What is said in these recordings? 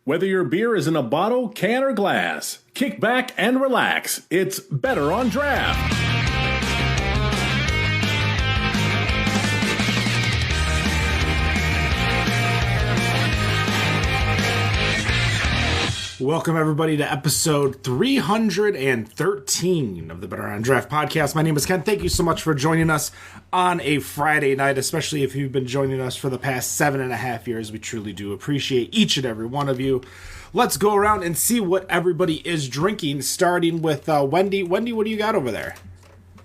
Whether your beer is in a bottle, can, or glass, kick back and relax. It's better on draft. Welcome, everybody, to episode 313 of the Better on Draft podcast. My name is Ken. Thank you so much for joining us on a Friday night, especially if you've been joining us for the past 7.5 years. We truly do appreciate each and every one of you. Let's go around and see what everybody is drinking, starting with Wendy. Wendy, what do you got over there?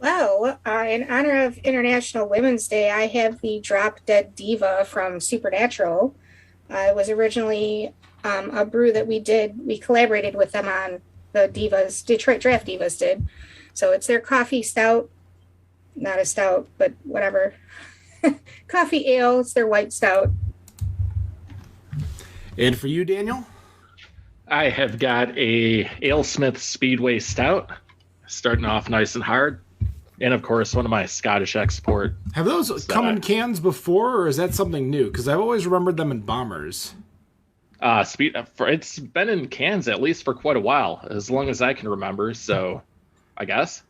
Well, in honor of International Women's Day, I have the Drop Dead Diva from Supernatural. It was originally a brew that we collaborated with them on. The Divas, Detroit Draft Divas did. So it's their coffee stout, not a stout, but whatever. Coffee ale, it's their white stout. And for you, Daniel? I have got a AleSmith Speedway Stout, starting off nice and hard. And, of course, one of my Scottish export. Have those come in cans before, or is that something new? Because I've always remembered them in bombers. It's been in cans at least for quite a while, as long as I can remember. So, I guess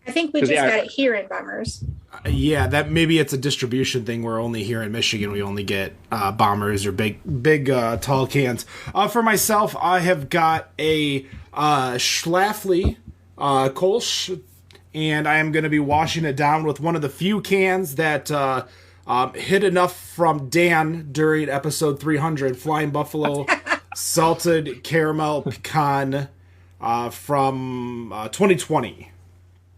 I think we just got it here in bombers. Yeah, that maybe it's a distribution thing where only here in Michigan we only get bombers or big tall cans. For myself, I have got a Schlafly Kolsch, and I am going to be washing it down with one of the few cans that hit enough from Dan during episode 300, Flying Buffalo Salted Caramel Pecan from 2020.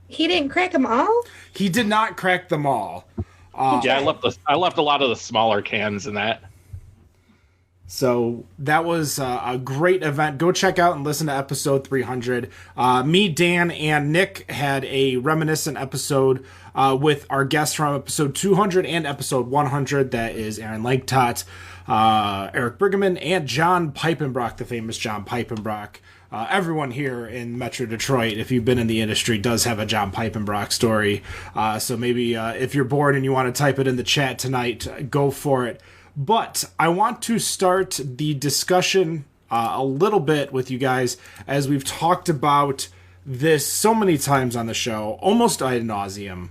He didn't crack them all? He did not crack them all. Yeah, I left a lot of the smaller cans in that. So that was a great event. Go check out and listen to episode 300. Me, Dan, and Nick had a reminiscent episode with our guests from episode 200 and episode 100. That is Aaron Langtot, Eric Brigham, and John Piepenbrock, the famous John Piepenbrock. Everyone here in Metro Detroit, if you've been in the industry, does have a John Piepenbrock story. So maybe if you're bored and you want to type it in the chat tonight, go for it. But I want to start the discussion a little bit with you guys, as we've talked about this so many times on the show, almost ad nauseum.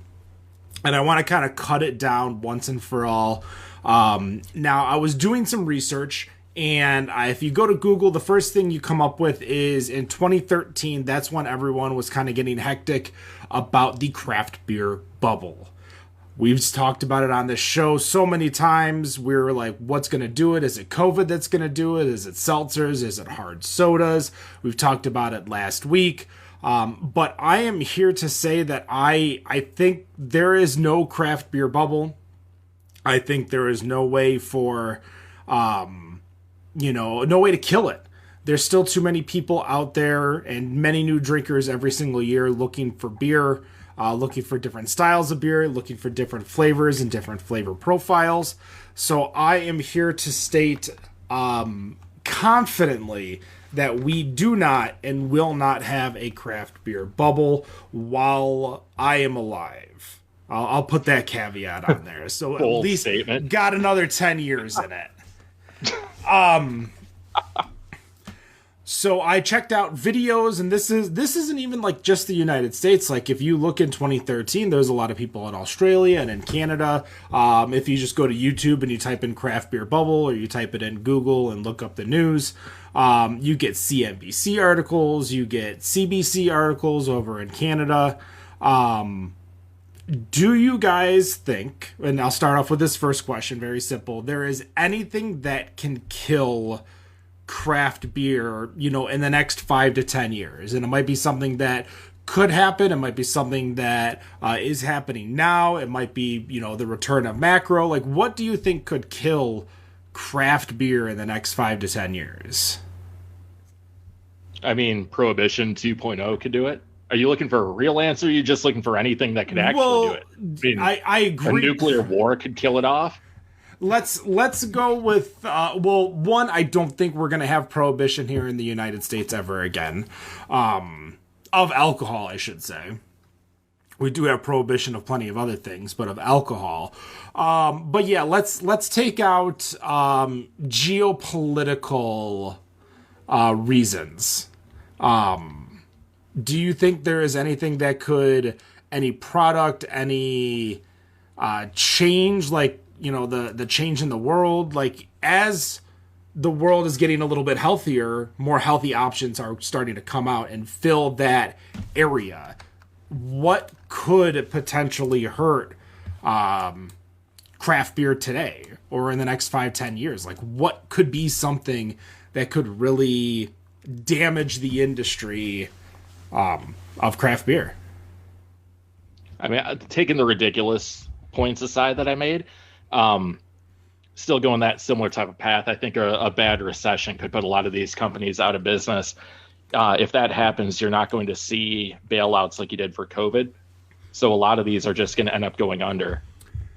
And I want to kind of cut it down once and for all. Now, I was doing some research, and if you go to Google, the first thing you come up with is in 2013, that's when everyone was kind of getting hectic about the craft beer bubble. We've talked about it on this show so many times. We're like, what's going to do it? Is it COVID that's going to do it? Is it seltzers? Is it hard sodas? We've talked about it last week. But I am here to say that I think there is no craft beer bubble. I think there is no way for, no way to kill it. There's still too many people out there and many new drinkers every single year looking for beer. Looking for different styles of beer, looking for different flavors and different flavor profiles. So I am here to state confidently that we do not and will not have a craft beer bubble while I am alive. I'll put that caveat on there. So at least statement. Got another 10 years in it. So I checked out videos, and this isn't even like just the United States. Like if you look in 2013, there's a lot of people in Australia and in Canada. If you just go to YouTube and you type in craft beer bubble, or you type it in Google and look up the news, you get CNBC articles, you get CBC articles over in Canada. Do you guys think, and I'll start off with this first question, very simple, there is anything that can kill craft beer, in the next 5 to 10 years? And it might be something that could happen. It might be something that is happening now. It might be, the return of macro. Like, what do you think could kill craft beer in the next 5 to 10 years? I mean, Prohibition 2.0 could do it. Are you looking for a real answer? Or are you just looking for anything that could actually do it? I agree. A nuclear war could kill it off. Let's go with, one, I don't think we're going to have prohibition here in the United States ever again. Of alcohol, I should say. We do have prohibition of plenty of other things, but of alcohol. But yeah, let's take out geopolitical reasons. Do you think there is anything that could, any product, any change, like, you know, the change in the world, like as the world is getting a little bit healthier, more healthy options are starting to come out and fill that area. What could potentially hurt craft beer today or in the next 5-10 years? Like, what could be something that could really damage the industry of craft beer? I mean, taking the ridiculous points aside that I made, still going that similar type of path. I think a bad recession could put a lot of these companies out of business. If that happens, you're not going to see bailouts like you did for COVID. So a lot of these are just going to end up going under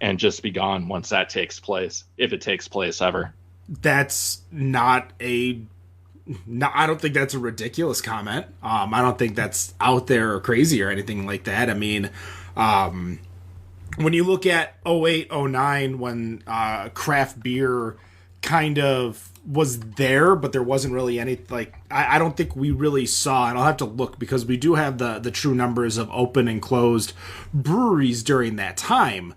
and just be gone once that takes place, if it takes place ever. That's not a... No, I don't think that's a ridiculous comment. I don't think that's out there or crazy or anything like that. I mean, when you look at 08, 09, when craft beer kind of was there, but there wasn't really any, like, I don't think we really saw, and I'll have to look because we do have the true numbers of open and closed breweries during that time.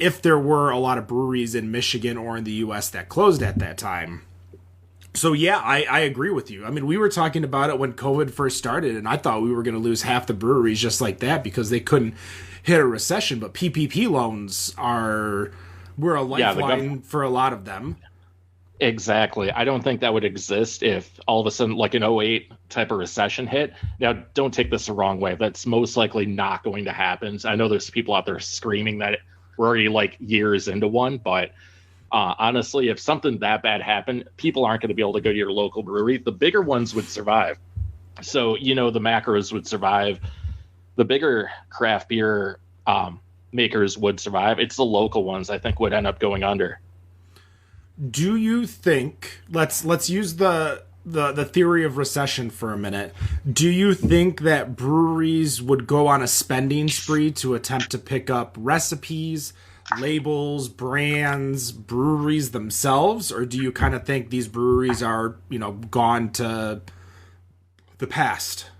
If there were a lot of breweries in Michigan or in the U.S. that closed at that time. So, yeah, I agree with you. I mean, we were talking about it when COVID first started, and I thought we were going to lose half the breweries just like that because they couldn't hit a recession. But PPP loans were a lifeline for a lot of them. Exactly. I don't think that would exist if all of a sudden, like an 08 type of recession hit. Now, don't take this the wrong way. That's most likely not going to happen. I know there's people out there screaming that we're already like years into one, but honestly, if something that bad happened, people aren't going to be able to go to your local brewery. The bigger ones would survive. So, you know, the macros would survive. The bigger craft beer makers would survive. It's the local ones I think would end up going under. Do you think, let's use the theory of recession for a minute. Do you think that breweries would go on a spending spree to attempt to pick up recipes, labels, brands, breweries themselves? Or do you kind of think these breweries are, you know, gone to the past?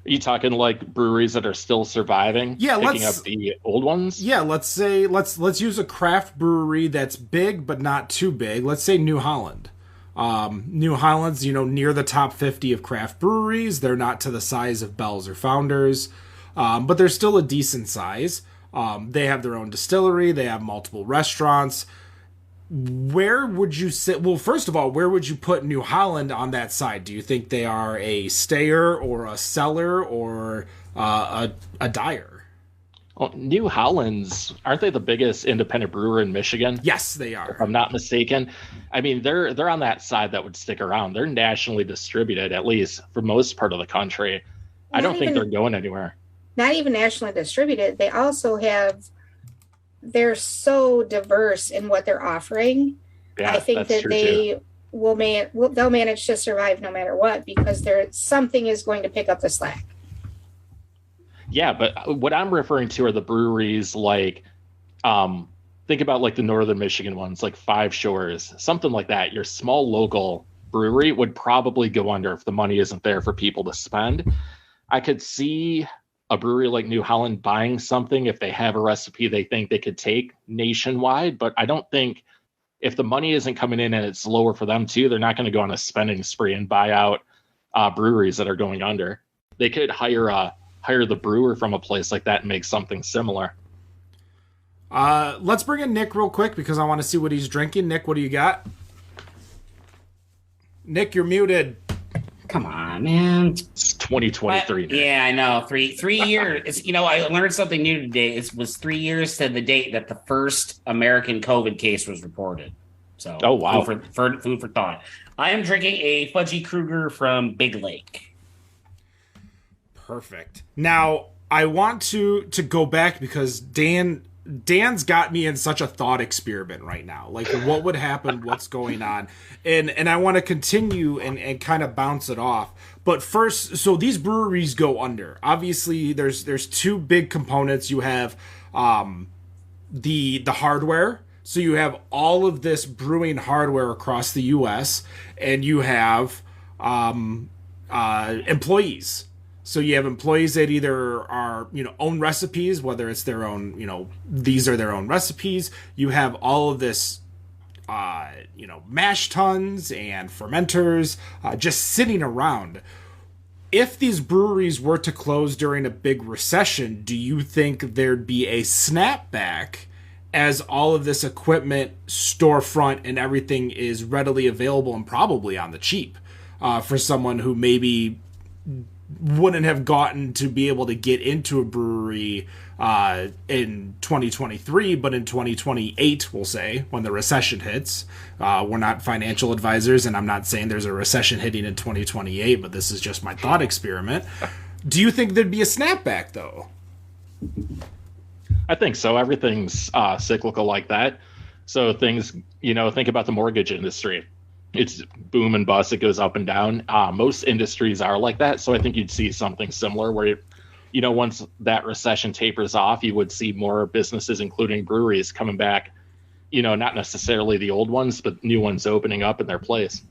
Are you talking like breweries that are still surviving? Yeah, picking up the old ones? Yeah, let's say let's use a craft brewery that's big but not too big. Let's say New Holland. New Holland's, you know, near the top 50 of craft breweries. They're not to the size of Bell's or Founders, but they're still a decent size. They have their own distillery. They have multiple restaurants. Where would you sit? Well, first of all, where would you put New Holland on that side? Do you think they are a stayer or a seller or a dyer? Well, New Holland's, aren't they the biggest independent brewer in Michigan? Yes, they are. If I'm not mistaken. I mean, they're on that side that would stick around. They're nationally distributed, at least for most part of the country. I don't think they're going anywhere. Not even nationally distributed. They also they're so diverse in what they're offering. Yeah, I think that they'll manage to survive no matter what because something is going to pick up the slack. Yeah, but what I'm referring to are the breweries like, think about like the Northern Michigan ones, like Five Shores, something like that. Your small local brewery would probably go under if the money isn't there for people to spend. I could see a brewery like New Holland buying something if they have a recipe they think they could take nationwide, but I don't think if the money isn't coming in and it's lower for them too, they're not going to go on a spending spree and buy out breweries that are going under. They could hire the brewer from a place like that and make something similar. Let's bring in Nick real quick because I want to see what he's drinking. Nick, what do you got? Nick, you're muted. Come on, man. It's 2023. Yeah, I know. Three years. It's, you know, I learned something new today. It was 3 years to the date that the first American COVID case was reported. So, oh wow, food for thought. I am drinking a Fudgy Kruger from Big Lake. Perfect. Now, I want to go back because Dan's got me in such a thought experiment right now. Like, what would happen? What's going on? And I want to continue and kind of bounce it off. But first, so these breweries go under. Obviously, there's two big components. You have the hardware. So you have all of this brewing hardware across the U.S. and you have employees. So you have employees that either are, own recipes, whether it's their own, these are their own recipes. You have all of this, mash tuns and fermenters just sitting around. If these breweries were to close during a big recession, do you think there'd be a snapback as all of this equipment, storefront, and everything is readily available and probably on the cheap for someone who maybe wouldn't have gotten to be able to get into a brewery in 2023, but in 2028, we'll say, when the recession hits. We're not financial advisors, and I'm not saying there's a recession hitting in 2028, but this is just my thought experiment. Do you think there'd be a snapback, though? I think so. Everything's cyclical like that. So things, think about the mortgage industry. It's boom and bust. It goes up and down. Most industries are like that. So I think you'd see something similar where, once that recession tapers off, you would see more businesses, including breweries, coming back, not necessarily the old ones, but new ones opening up in their place.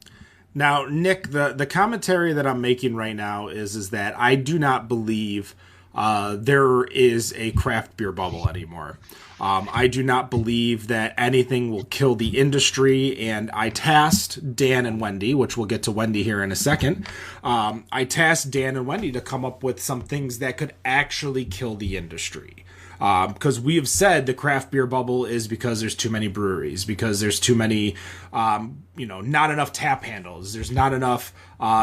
Now, Nick, the commentary that I'm making right now is that I do not believe there is a craft beer bubble anymore. I do not believe that anything will kill the industry, and I tasked Dan and Wendy, which we'll get to Wendy here in a second. I tasked Dan and Wendy to come up with some things that could actually kill the industry. Because we have said the craft beer bubble is because there's too many breweries, because there's too many, not enough tap handles, there's not enough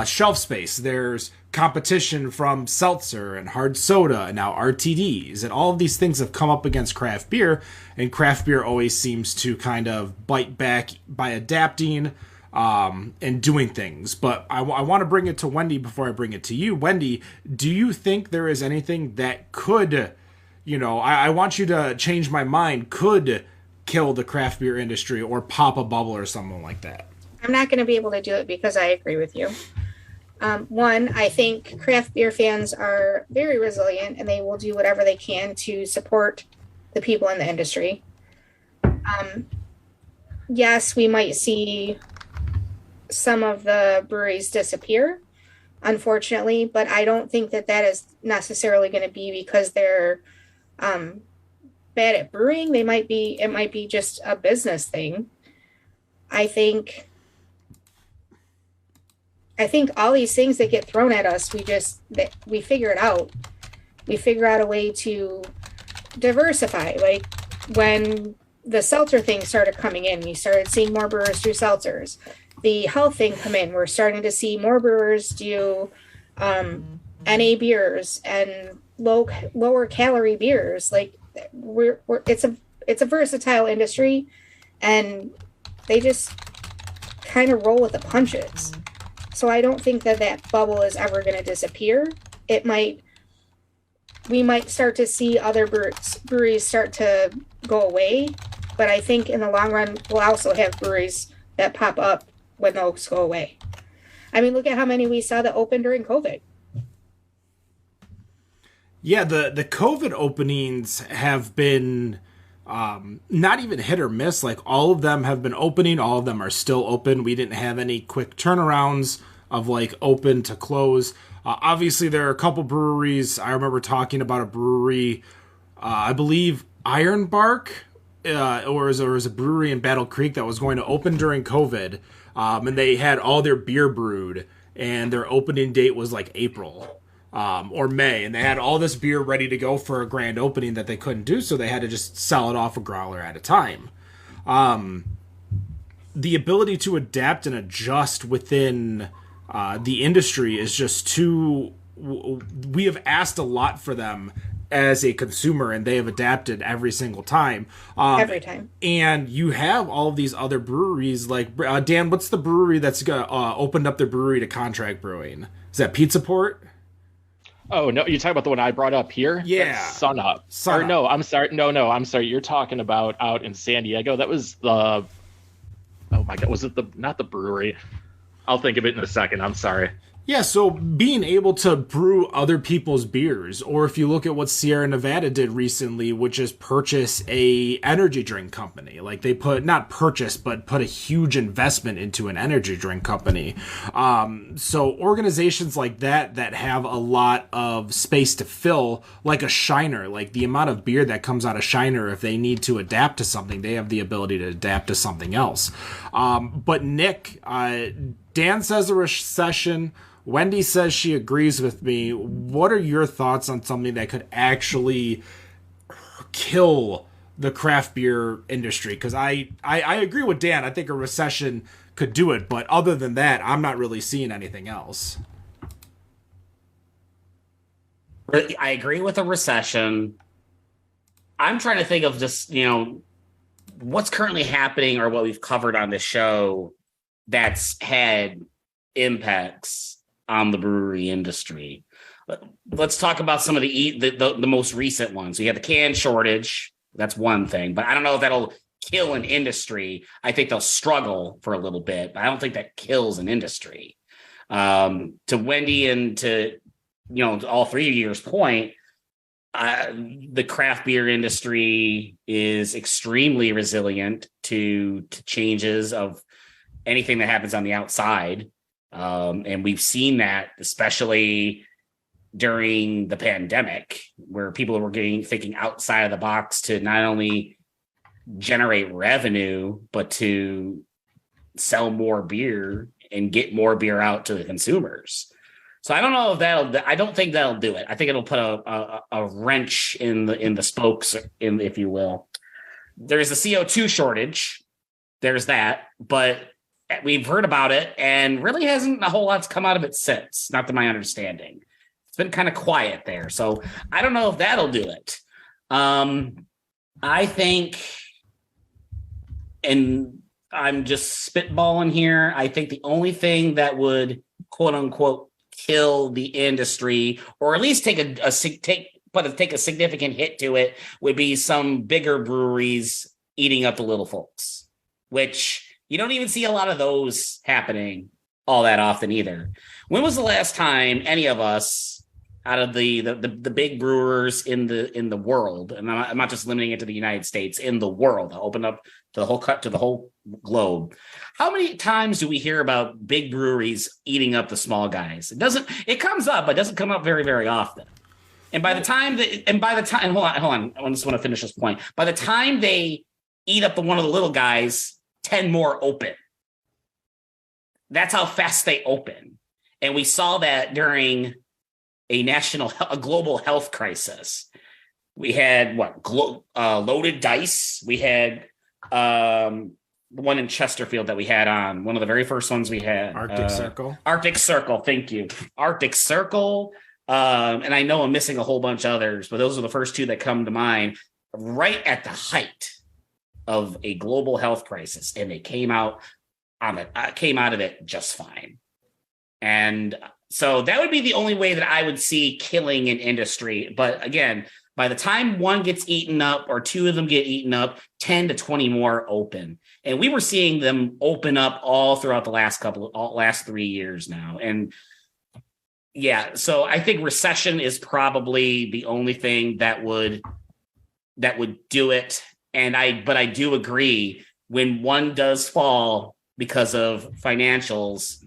shelf space, there's competition from seltzer and hard soda and now RTDs, and all of these things have come up against craft beer, and craft beer always seems to kind of bite back by adapting and doing things. But I want to bring it to Wendy before I bring it to you. Wendy, do you think there is anything that could, I want you to change my mind, could kill the craft beer industry or pop a bubble or something like that? I'm not going to be able to do it because I agree with you. One, I think craft beer fans are very resilient and they will do whatever they can to support the people in the industry. Yes, we might see some of the breweries disappear, unfortunately, but I don't think that is necessarily going to be because they're bad at brewing. It might be just a business thing. I think all these things that get thrown at us, we figure it out. We figure out a way to diversify. Like when the seltzer thing started coming in, we started seeing more brewers do seltzers. The health thing come in, we're starting to see more brewers do NA beers and lower calorie beers. Like it's a versatile industry, and they just kind of roll with the punches. So I don't think that bubble is ever going to disappear. We might start to see other breweries start to go away, but I think in the long run, we'll also have breweries that pop up when those go away. I mean, look at how many we saw that opened during COVID. Yeah, the COVID openings have been not even hit or miss. Like all of them have been opening. All of them are still open. We didn't have any quick turnarounds of like open to close. Obviously, there are a couple breweries. I remember talking about a brewery, I believe Ironbark, or it was a brewery in Battle Creek that was going to open during COVID. And they had all their beer brewed, and their opening date was like April or May. And they had all this beer ready to go for a grand opening that they couldn't do, so they had to just sell it off a growler at a time. The ability to adapt and adjust within the industry is just too... We have asked a lot for them as a consumer, and they have adapted every single time. Every time. And you have all of these other breweries, like Dan, what's the brewery that's opened up their brewery to contract brewing? Is that Pizza Port? Oh no, you're talking about the one I brought up here? Yeah, that's Sun Up. No, I'm sorry. No, I'm sorry. You're talking about out in San Diego. That was the... Oh my God, was it not the brewery? I'll think of it in a second. I'm sorry. Yeah, so being able to brew other people's beers, or if you look at what Sierra Nevada did recently, which is purchase a energy drink company. Like they put a huge investment into an energy drink company. So organizations like that have a lot of space to fill, like a Shiner, like the amount of beer that comes out of Shiner, if they need to adapt to something, they have the ability to adapt to something else. But Nick, Dan says a recession. Wendy says she agrees with me. What are your thoughts on something that could actually kill the craft beer industry? Because I agree with Dan. I think a recession could do it. But other than that, I'm not really seeing anything else. I agree with a recession. I'm trying to think of just, what's currently happening or what we've covered on this show that's had impacts on the brewery industry. Let's talk about some of the most recent ones. We have the can shortage. That's one thing, but I don't know if that'll kill an industry. I think they'll struggle for a little bit, but I don't think that kills an industry. To Wendy and to, all three of yours point, the craft beer industry is extremely resilient to changes of anything that happens on the outside. And we've seen that, especially during the pandemic, where people were thinking outside of the box to not only generate revenue, but to sell more beer and get more beer out to the consumers. So I don't know if I don't think that'll do it. I think it'll put a wrench in the spokes, if you will. There's a CO2 shortage. There's that, but we've heard about it, and really hasn't a whole lot's come out of it since, not to my understanding. It's been kind of quiet there. So I don't know if that'll do it. I think, and I'm just spitballing here, I think the only thing that would, quote unquote, kill the industry, or at least take a significant hit to it, would be some bigger breweries eating up the little folks, which you don't even see a lot of those happening all that often either. When was the last time any of us, out of the big brewers in the world, and I'm not just limiting it to the United States, in the world, I'll open up to the whole globe, how many times do we hear about big breweries eating up the small guys? It comes up, but it doesn't come up very, very often. And by the time hold on, I just want to finish this point. By the time they eat up one of the little guys, 10 more open. That's how fast they open. And we saw that during a global health crisis. We had Loaded Dice. We had the one in Chesterfield that we had on, one of the very first ones we had. Arctic Circle. Arctic Circle, thank you. Arctic Circle. And I know I'm missing a whole bunch of others, but those are the first two that come to mind right at the height of a global health crisis, and they came out of it just fine. And so that would be the only way that I would see killing an industry. But again, by the time one gets eaten up or two of them get eaten up, 10 to 20 more open. And we were seeing them open up all throughout the last 3 years now. And yeah, so I think recession is probably the only thing that would do it. But I do agree, when one does fall because of financials,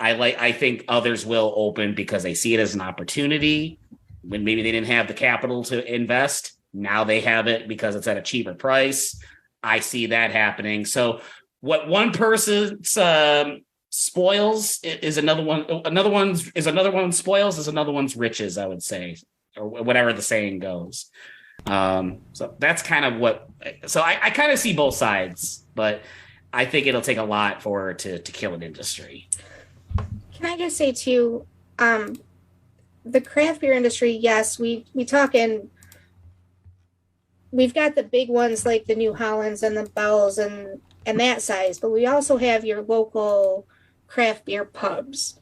I think others will open because they see it as an opportunity. When maybe they didn't have the capital to invest, now they have it because it's at a cheaper price. I see that happening. So what one person spoils is another one spoils is another one's riches, I would say, or whatever the saying goes. So that's kind of I kind of see both sides, but I think it'll take a lot for it to kill an industry. Can I just say too, the craft beer industry, yes, we talk in, we've got the big ones like the New Hollands and the Bells and that size, but we also have your local craft beer pubs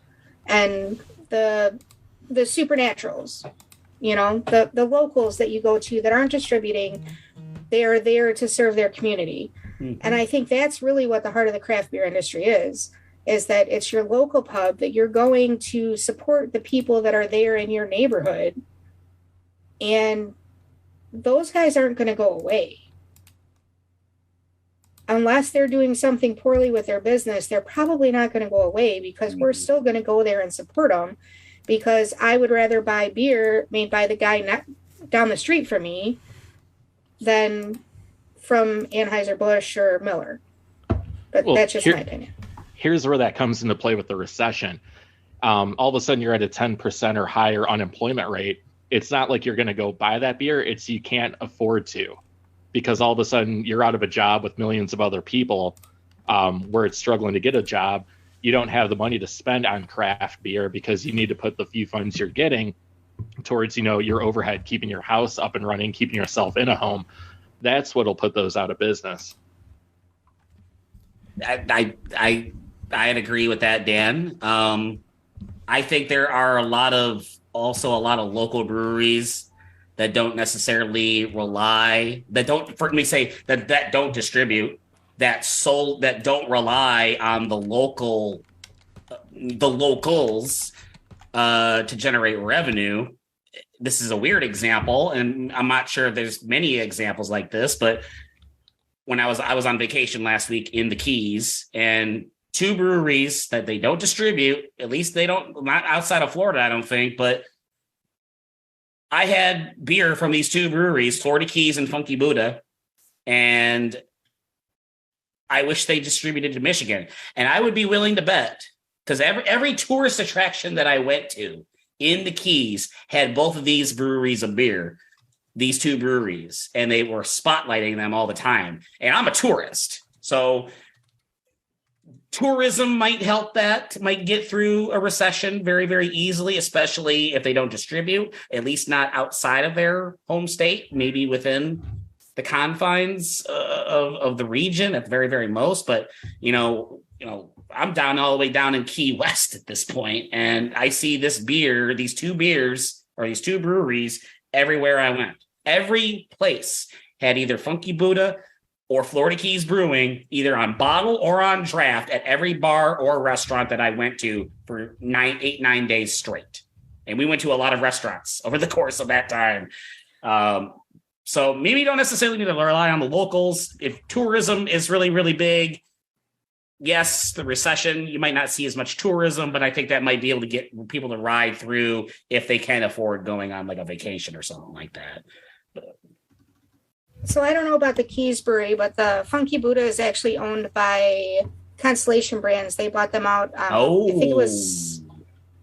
and the Supernaturals, the locals that you go to that aren't distributing, they're there to serve their community. Mm-hmm. And I think that's really what the heart of the craft beer industry is. is that it's your local pub, that you're going to support the people that are there in your neighborhood. And those guys aren't going to go away. Unless they're doing something poorly with their business, they're probably not going to go away, because we're still going to go there and support them, because I would rather buy beer made by the guy not down the street from me than from Anheuser-Busch or Miller. But that's just my opinion. Here's where that comes into play with the recession. All of a sudden you're at a 10% or higher unemployment rate. It's not like you're going to go buy that beer. It's you can't afford to, because all of a sudden you're out of a job with millions of other people where it's struggling to get a job. You don't have the money to spend on craft beer because you need to put the few funds you're getting towards, your overhead, keeping your house up and running, keeping yourself in a home. That's what'll put those out of business. I'd agree with that, Dan. I think there are a lot of local breweries that don't necessarily rely, that don't distribute, that don't rely on the locals to generate revenue. This is a weird example, and I'm not sure if there's many examples like this, but when I was on vacation last week in the Keys, and two breweries that they don't distribute, at least they don't, not outside of Florida, I don't think, but I had beer from these two breweries, Florida Keys and Funky Buddha, and I wish they distributed to Michigan. And I would be willing to bet, because every tourist attraction that I went to in the Keys had both of these breweries of beer, these two breweries, and they were spotlighting them all the time. And I'm a tourist, so tourism might help might get through a recession very, very easily, especially if they don't distribute, at least not outside of their home state, maybe within the confines of the region at the very, very most. But, I'm down all the way down in Key West at this point, and I see these two breweries everywhere I went. Every place had either Funky Buddha or Florida Keys Brewing, either on bottle or on draft, at every bar or restaurant that I went to for 9 days straight. And we went to a lot of restaurants over the course of that time. So maybe you don't necessarily need to rely on the locals. If tourism is really, really big, yes, the recession, you might not see as much tourism, but I think that might be able to get people to ride through if they can afford going on like a vacation or something like that. So I don't know about the Keys Brewery, but the Funky Buddha is actually owned by Constellation Brands. They bought them out. I think it was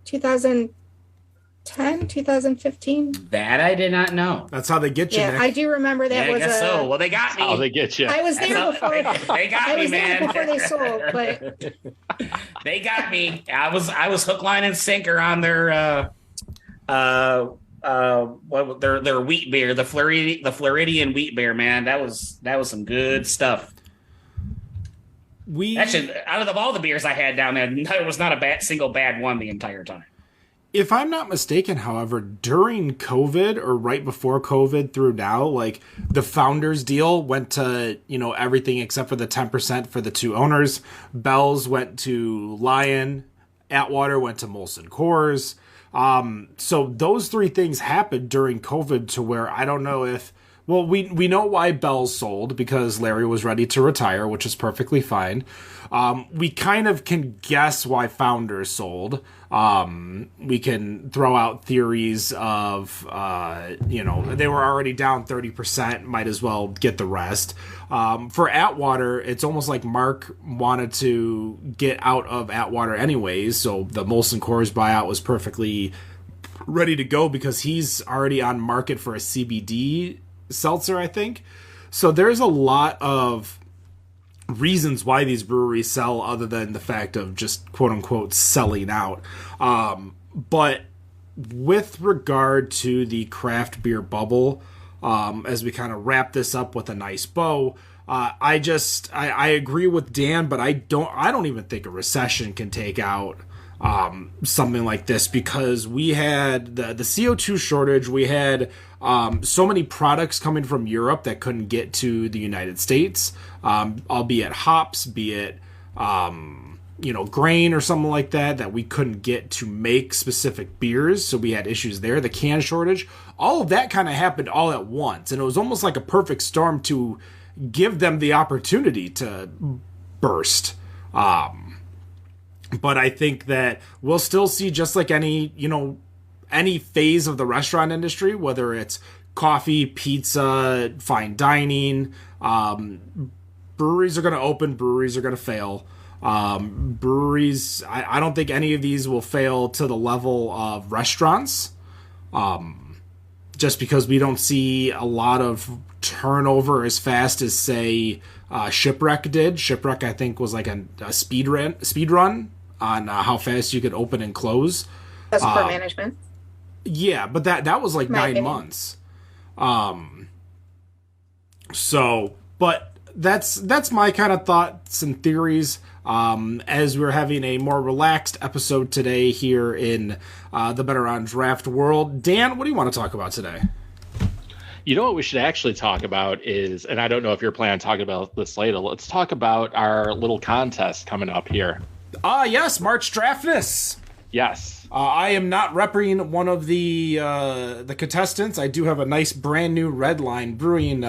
2010, 2015. That I did not know. That's how they get you. Yeah, Nick. I do remember that. I guess so. Well, they got me. How they get you. I was there before. They got me, man. Before they sold, but they got me. I was hook, line, and sinker on their their wheat beer, the Floridian wheat beer, man. That was some good stuff. Actually, out of all the beers I had down there, it was not a single bad one the entire time. If I'm not mistaken, however, during COVID or right before COVID through now, like the founders deal went to, everything except for the 10% for the two owners. Bell's went to Lion, Atwater went to Molson Coors. So those three things happened during COVID to where I don't know if, we know why Bell's sold, because Larry was ready to retire, which is perfectly fine. We kind of can guess why Founders sold. We can throw out theories of, they were already down 30%, might as well get the rest. For Atwater, it's almost like Mark wanted to get out of Atwater anyways, so the Molson Coors buyout was perfectly ready to go because he's already on market for a CBD seltzer, I think. So there's a lot of reasons why these breweries sell other than the fact of just quote unquote selling out. But with regard to the craft beer bubble, as we kind of wrap this up with a nice bow, I agree with Dan, but I don't even think a recession can take out something like this, because we had the CO2 shortage. We had so many products coming from Europe that couldn't get to the United States, albeit hops, be it grain or something like that we couldn't get to make specific beers. So we had issues there. The can shortage, all of that kind of happened all at once. And it was almost like a perfect storm to give them the opportunity to burst. But I think that we'll still see, just like any phase of the restaurant industry, whether it's coffee, pizza, fine dining, breweries are going to open, breweries are going to fail. Breweries, I don't think any of these will fail to the level of restaurants, just because we don't see a lot of turnover as fast as, say, Shipwreck did. Shipwreck, I think, was like a speed run on how fast you could open and close. That's poor management. Yeah, but that was like 9 months. But that's my kind of thoughts and theories. As we're having a more relaxed episode today here in the Better on Draft world. Dan, what do you want to talk about today? You know what we should actually talk about is, and I don't know if you're planning on talking about this later, let's talk about our little contest coming up here. Yes, March Draftness. Yes. I am not repping one of the contestants. I do have a nice brand new Red Line Brewing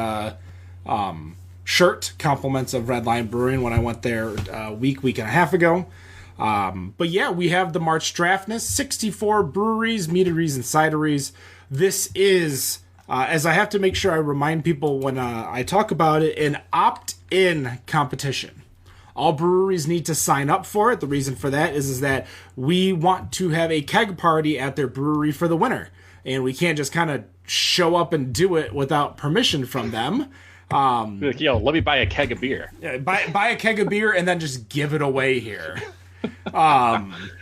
shirt, compliments of Red Line Brewing when I went there a week and a half ago. But yeah, we have the March Draftness, 64 breweries, meaderies, and cideries. This is, as I have to make sure I remind people when I talk about it, an opt-in competition. All breweries need to sign up for it. The reason for that is that we want to have a keg party at their brewery for the winter. And we can't just kind of show up and do it without permission from them. Yo, let me buy a keg of beer. Yeah, buy a keg of beer and then just give it away here.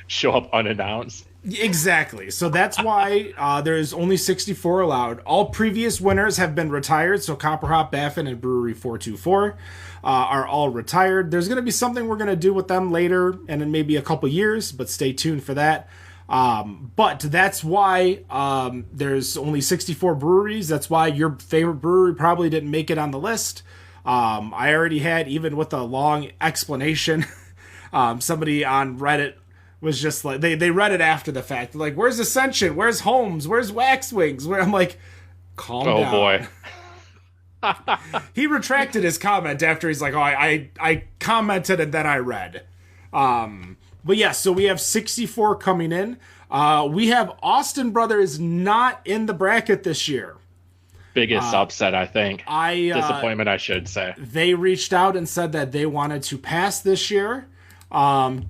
Show up unannounced. Exactly. So that's why there's only 64 allowed. All previous winners have been retired. So Copper Hop, Baffin, and Brewery 424 are all retired. There's going to be something we're going to do with them later and in maybe a couple years, but stay tuned for that. But that's why there's only 64 breweries. That's why your favorite brewery probably didn't make it on the list. I already had, even with a long explanation, somebody on Reddit was just like, they read it after the fact. They're like, where's Ascension? Where's Holmes? Where's Waxwings? Where I'm like, calm down. Oh boy. He retracted his comment after he's like, oh, I commented and then I read. But yeah, so we have 64 coming in. We have Austin Brothers not in the bracket this year. Biggest upset, I think. Disappointment, I should say. They reached out and said that they wanted to pass this year,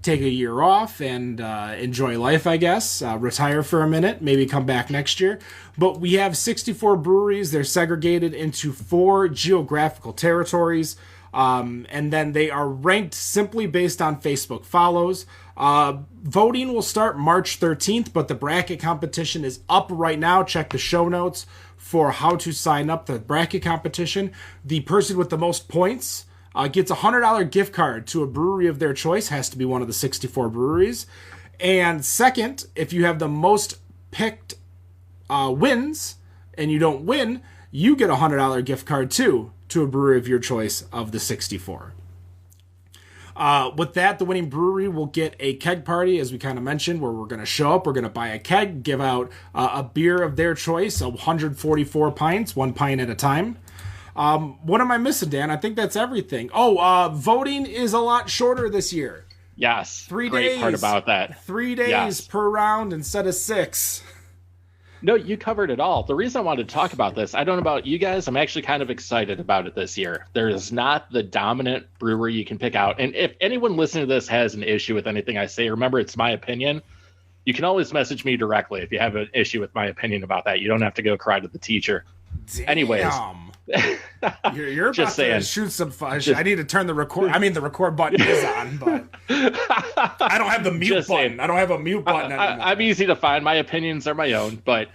take a year off and enjoy life, I guess. Retire for a minute, maybe come back next year. But we have 64 breweries. They're segregated into 4 geographical territories. And then they are ranked simply based on Facebook follows. Voting will start March 13th, but the bracket competition is up right now. Check the show notes for how to sign up the bracket competition. The person with the most points gets a $100 gift card to a brewery of their choice. Has to be one of the 64 breweries. And second, if you have the most picked wins and you don't win, you get a $100 gift card too to a brewery of your choice of the 64. With that, the winning brewery will get a keg party, as we kind of mentioned, where we're going to show up, we're going to buy a keg, give out a beer of their choice, 144 pints, 1 pint at a time. What am I missing, Dan? I think that's everything. Voting is a lot shorter this year. Yes. 3 days. Great part about that. 3 days per round instead of 6. No, you covered it all. The reason I wanted to talk about this, I don't know about you guys, I'm actually kind of excited about it this year. There is not the dominant brewery you can pick out. And if anyone listening to this has an issue with anything I say, remember, it's my opinion. You can always message me directly if you have an issue with my opinion about that. You don't have to go cry to the teacher. Damn. Anyways. You're about Just saying. To shoot some fudge. I need to turn the record. I mean, the record button is on, but I don't have the mute Just button. saying. I don't have a mute button anymore. I'm easy to find. My opinions are my own, but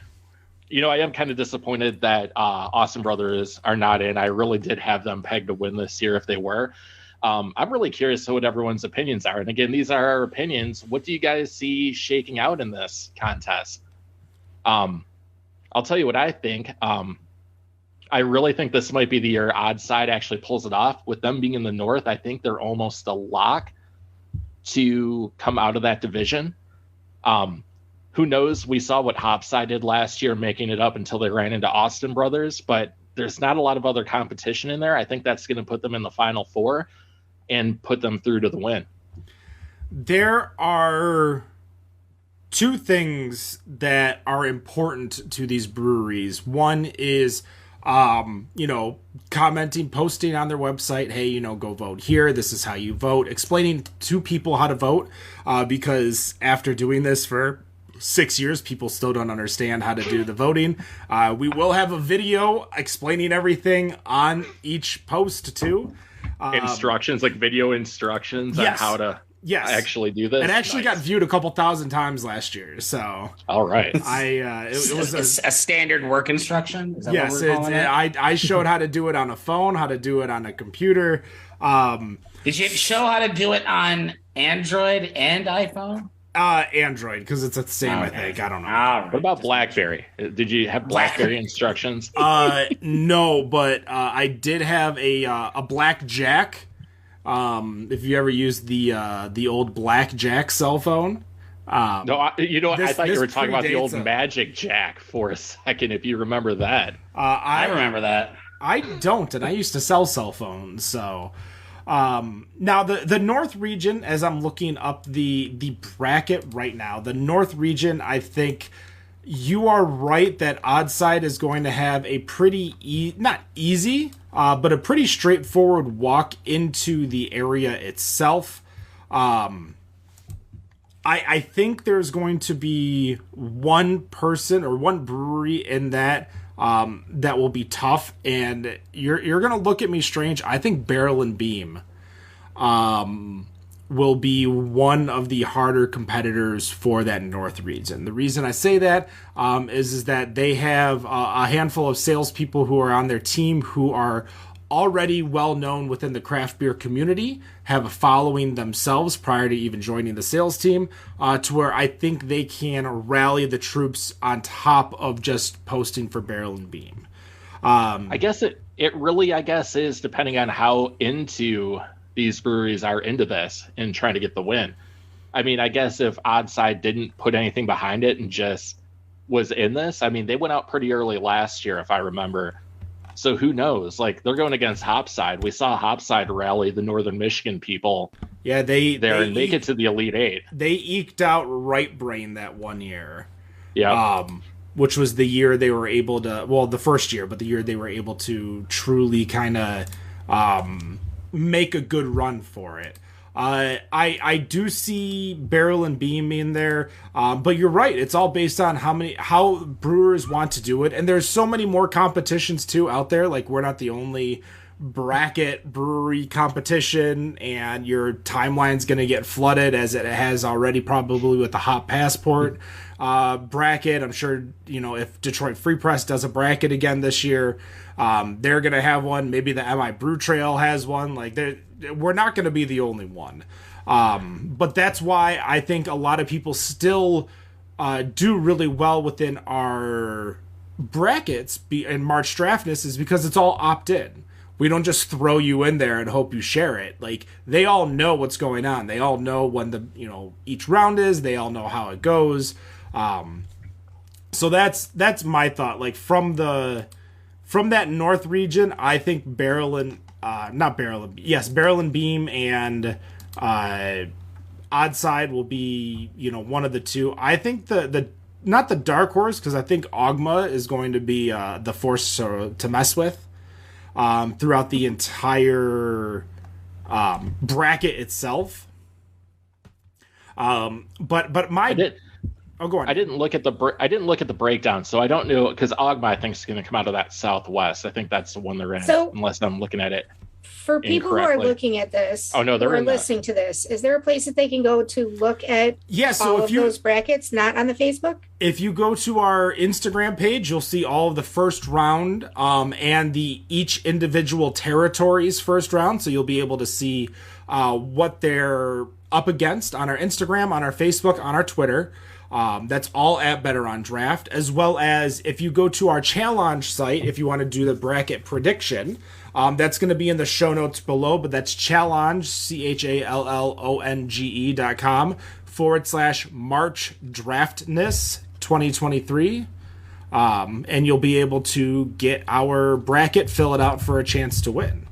I am kind of disappointed that Austin Brothers are not in. I really did have them pegged to win this year if they were. I'm really curious to what everyone's opinions are. And again, these are our opinions. What do you guys see shaking out in this contest? I'll tell you what I think. I really think this might be the year Odd Side actually pulls it off. With them being in the North, I think they're almost a lock. to come out of that division. Who knows? We saw what Hopside did last year, making it up until they ran into Austin Brothers, but there's not a lot of other competition in there. I think that's going to put them in the Final Four and put them through to the win. There are two things that are important to these breweries. One is, commenting, posting on their website, hey, go vote here. This is how you vote. Explaining to people how to vote, because after doing this for 6 years, people still don't understand how to do the voting. We will have a video explaining everything on each post too. Instructions, like video instructions on how to actually do this. It actually got viewed a couple thousand times last year. So all right, it was a standard work instruction. Is that what we're calling it? I showed how to do it on a phone, how to do it on a computer. Did you show how to do it on Android and iPhone? Android, because it's the same. Okay. I think. I don't know. What about BlackBerry? Did you have BlackBerry instructions? No, but I did have a Blackjack. If you ever used the old Blackjack cell phone. I thought you were talking about the old Magic Jack for a second. If you remember that, I remember that. I don't, and I used to sell cell phones, so. Now the North region, as I'm looking up the bracket right now, the North region, I think you are right that Oddside is going to have a pretty not easy, but a pretty straightforward walk into the area itself. I think there's going to be one person or one brewery in that that will be tough, and you're gonna look at me strange. I think Barrel and Beam will be one of the harder competitors for that North region. The reason I say that is that they have a handful of salespeople who are on their team who are already well known within the craft beer community, have a following themselves prior to even joining the sales team, to where I think they can rally the troops on top of just posting for Barrel and Beam. I guess it really is depending on how into these breweries are into this and trying to get the win. I mean, I guess if Oddside didn't put anything behind it and just was in this, I mean, they went out pretty early last year, if I remember. So who knows? Like, they're going against Hopside. We saw Hopside rally the Northern Michigan people. Yeah, they make it to the Elite Eight. They eked out Right Brain that one year. Yeah. Which was the year they were able to, well, the first year, but the year they were able to truly kind of make a good run for it. I do see Barrel and Beam in there, but you're right. It's all based on how brewers want to do it, and there's so many more competitions too out there. Like, we're not the only bracket brewery competition, and your timeline's going to get flooded as it has already, probably with the Hop Passport bracket. I'm sure if Detroit Free Press does a bracket again this year, they're going to have one. Maybe the MI Brew Trail has one. Like, we're not going to be the only one. But that's why I think a lot of people still do really well within our brackets in March Draftness, is because it's all opt-in. We don't just throw you in there and hope you share it. Like, they all know what's going on. They all know when each round is. They all know how it goes. So that's my thought. Like, from that North region, I think Barrel and Beam and Oddside will be one of the two. I think the not the dark horse, because I think Ogma is going to be the force to mess with throughout the entire bracket itself. But my Oh, go on. I didn't look at the breakdown, so I don't know, because Ogma, I think, is going to come out of that Southwest. I think that's the one they're in, unless I'm looking at it. For people who are looking at this, they're listening to this, is there a place that they can go to look at all of those brackets, not on the Facebook? If you go to our Instagram page, you'll see all of the first round and each individual territory's first round, so you'll be able to see what they're up against on our Instagram, on our Facebook, on our Twitter. That's all at Better on Draft, as well as if you go to our challenge site, if you want to do the bracket prediction, that's going to be in the show notes below, but that's challenge, CHALLONGE.com/March Draftness 2023. And you'll be able to get our bracket, fill it out for a chance to win.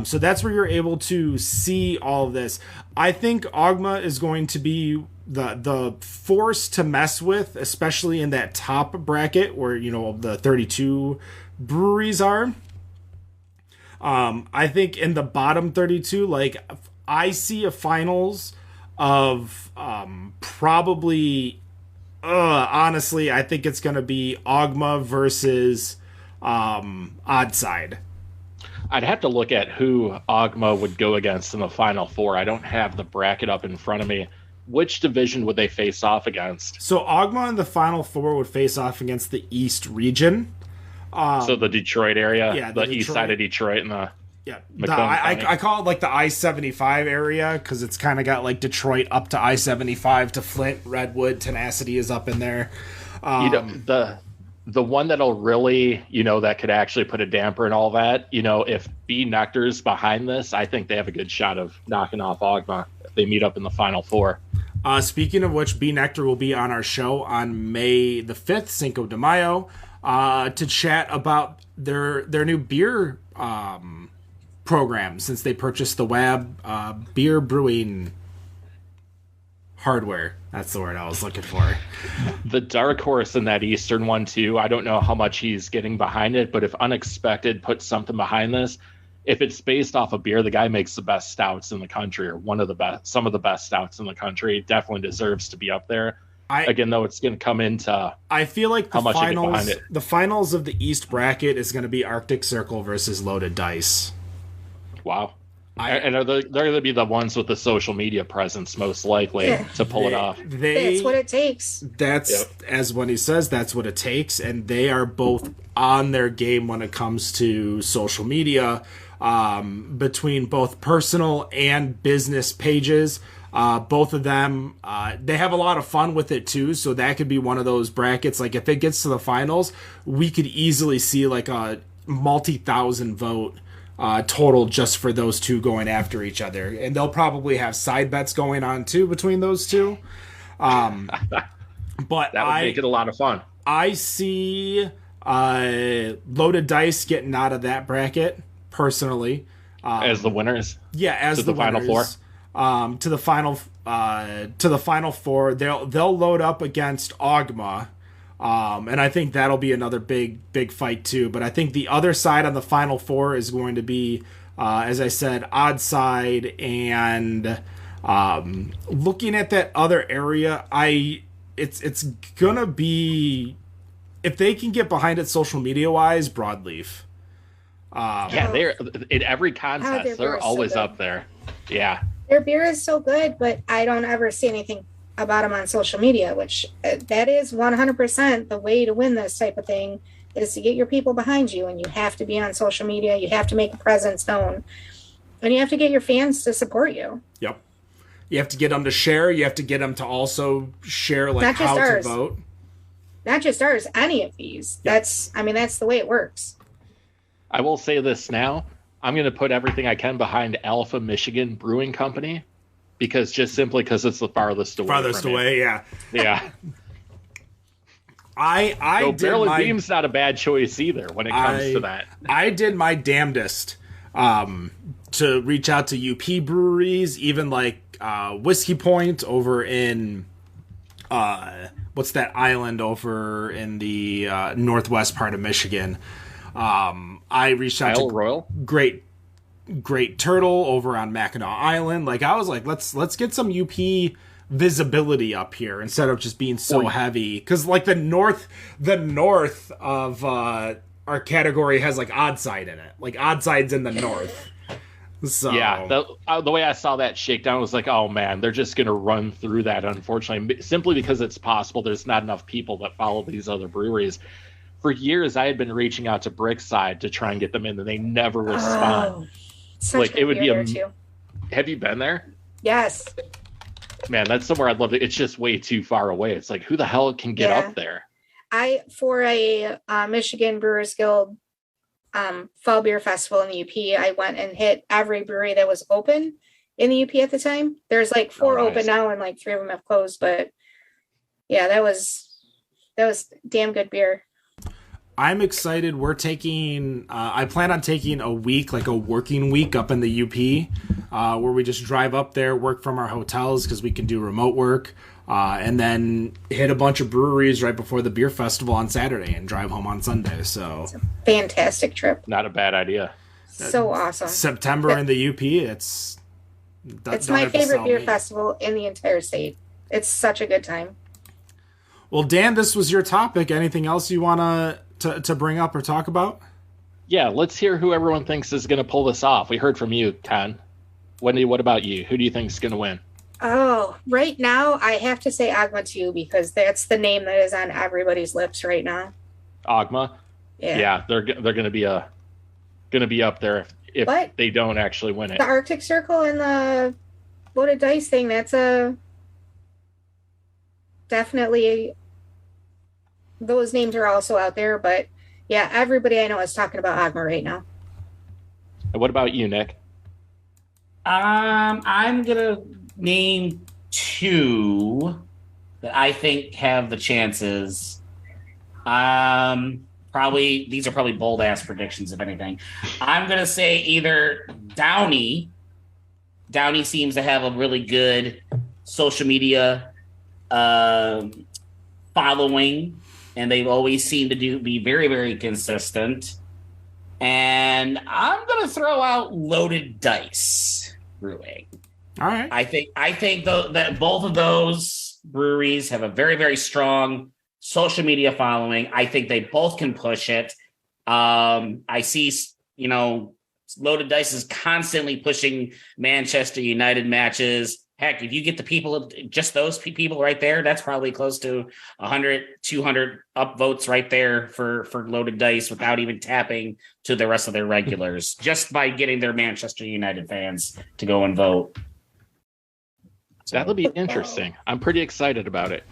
So that's where you're able to see all of this. I think Ogma is going to be the force to mess with, especially in that top bracket where, you know, the 32 breweries are. I think in the bottom 32, like, I see a finals of probably, honestly, I think it's going to be Ogma versus Oddside. I'd have to look at who Ogma would go against in the Final Four. I don't have the bracket up in front of me. Which division would they face off against? So Ogma in the Final Four would face off against the East region. So the Detroit area, yeah, the east side of Detroit, and the I call it like the I-75 area because it's kind of got like Detroit up to I-75 to Flint, Redwood, Tenacity is up in there. The one that'll really, you know, that could actually put a damper in all that, you know, if B Nectar's behind this, I think they have a good shot of knocking off Ogma if they meet up in the Final Four. Speaking of which, B Nectar will be on our show on May the 5th, Cinco de Mayo, to chat about their new beer program since they purchased the WAB beer brewing hardware. That's the word I was looking for. The dark horse in that Eastern one, too, I don't know how much he's getting behind it, but if Unexpected puts something behind this, if it's based off of beer, the guy makes the best stouts in the country, or some of the best stouts in the country. Definitely deserves to be up there. Again, though, it's going to come into I feel like the finals of the East bracket is going to be Arctic Circle versus Loaded Dice. Wow. And they're going to be the ones with the social media presence, most likely, to pull it off. That's what it takes. As Wendy says, that's what it takes. And they are both on their game when it comes to social media, between both personal and business pages. Both of them, they have a lot of fun with it, too. So that could be one of those brackets. Like, if it gets to the finals, we could easily see, like, a multi-thousand vote total just for those two going after each other, and they'll probably have side bets going on too between those two. But that would make it a lot of fun. I see Loaded Dice getting out of that bracket personally, as the winners. Yeah, as the Final Four. To the final four. They'll load up against Ogma. And I think that'll be another big fight too. But I think the other side on the Final Four is going to be, as I said, Oddside. And looking at that other area, it's gonna be, if they can get behind it social media wise, Broadleaf. They're in every contest. They're always up there. Yeah, their beer is so good, but I don't ever see anything about them on social media, which that is 100% the way to win this type of thing, is to get your people behind you, and you have to be on social media. You have to make a presence known, and you have to get your fans to support you. Yep. You have to get them to share. You have to get them to also share, like, how to vote. Not just ours, any of these. Yep. That's the way it works. I will say this now. I'm going to put everything I can behind Alpha Michigan Brewing Company, because it's the farthest away. Farthest away, yeah. Yeah. I Barrel Beam's not a bad choice either when it comes to that. I did my damnedest to reach out to UP breweries, even like Whiskey Point over in what's that island over in the northwest part of Michigan. I reached out Isle to Royal? Great Turtle over on Mackinac Island. Like, I was like, let's get some UP visibility up here instead of just being so heavy. Because like the north of our category has like Oddside in it. Like, Oddside's in the north. So yeah, the way I saw that shakedown was like, oh man, they're just gonna run through that. Unfortunately, simply because it's possible there's not enough people that follow these other breweries. For years, I had been reaching out to Brickside to try and get them in, and they never respond. Such like, it would be too. Have you been there? Yes. Man, that's somewhere I'd love to. It's just way too far away. It's like, who the hell can get up there? For a Michigan Brewers Guild fall beer festival in the UP, I went and hit every brewery that was open in the UP at the time. There's like 4 open now, and like 3 of them have closed. But yeah, that was damn good beer. I'm excited. We're taking, I plan on taking a week, like a working week up in the UP, where we just drive up there, work from our hotels because we can do remote work, and then hit a bunch of breweries right before the beer festival on Saturday and drive home on Sunday. So it's a fantastic trip. Not a bad idea. So awesome. September in the UP, it's my favorite beer festival in the entire state. It's such a good time. Well, Dan, this was your topic. Anything else you want to bring up or talk about? Yeah, let's hear who everyone thinks is going to pull this off. We heard from you, Ken. Wendy, what about you? Who do you think is going to win? Oh, right now I have to say Agma 2 because that's the name that is on everybody's lips right now. Agma? Yeah, they're going to be up there if they don't actually win it. The Arctic Circle and the loaded dice thing, that's definitely, those names are also out there, but yeah, everybody I know is talking about Agma right now. And what about you, Nick? I'm gonna name 2 that I think have the chances. These are probably bold ass predictions, if anything. I'm gonna say either Downey. Downey seems to have a really good social media following, and they've always seemed to be very, very consistent. And I'm going to throw out Loaded Dice Brewing. All right. I think that both of those breweries have a very, very strong social media following. I think they both can push it. I see, Loaded Dice is constantly pushing Manchester United matches. Heck, if you get the people, just those people right there, that's probably close to 100, 200 upvotes right there for Loaded Dice without even tapping to the rest of their regulars, just by getting their Manchester United fans to go and vote. That'll be interesting. I'm pretty excited about it.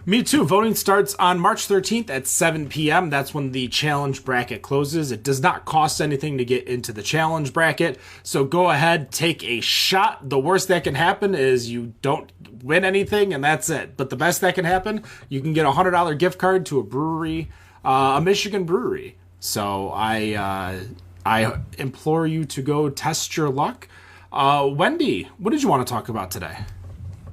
Me too. Voting starts on March 13th at 7 p.m. That's when the challenge bracket closes. It does not cost anything to get into the challenge bracket, so go ahead, take a shot. The worst that can happen is you don't win anything, and that's it. But the best that can happen, you can get a $100 gift card to a brewery, a Michigan brewery. So I implore you to go test your luck. Wendy, what did you want to talk about today?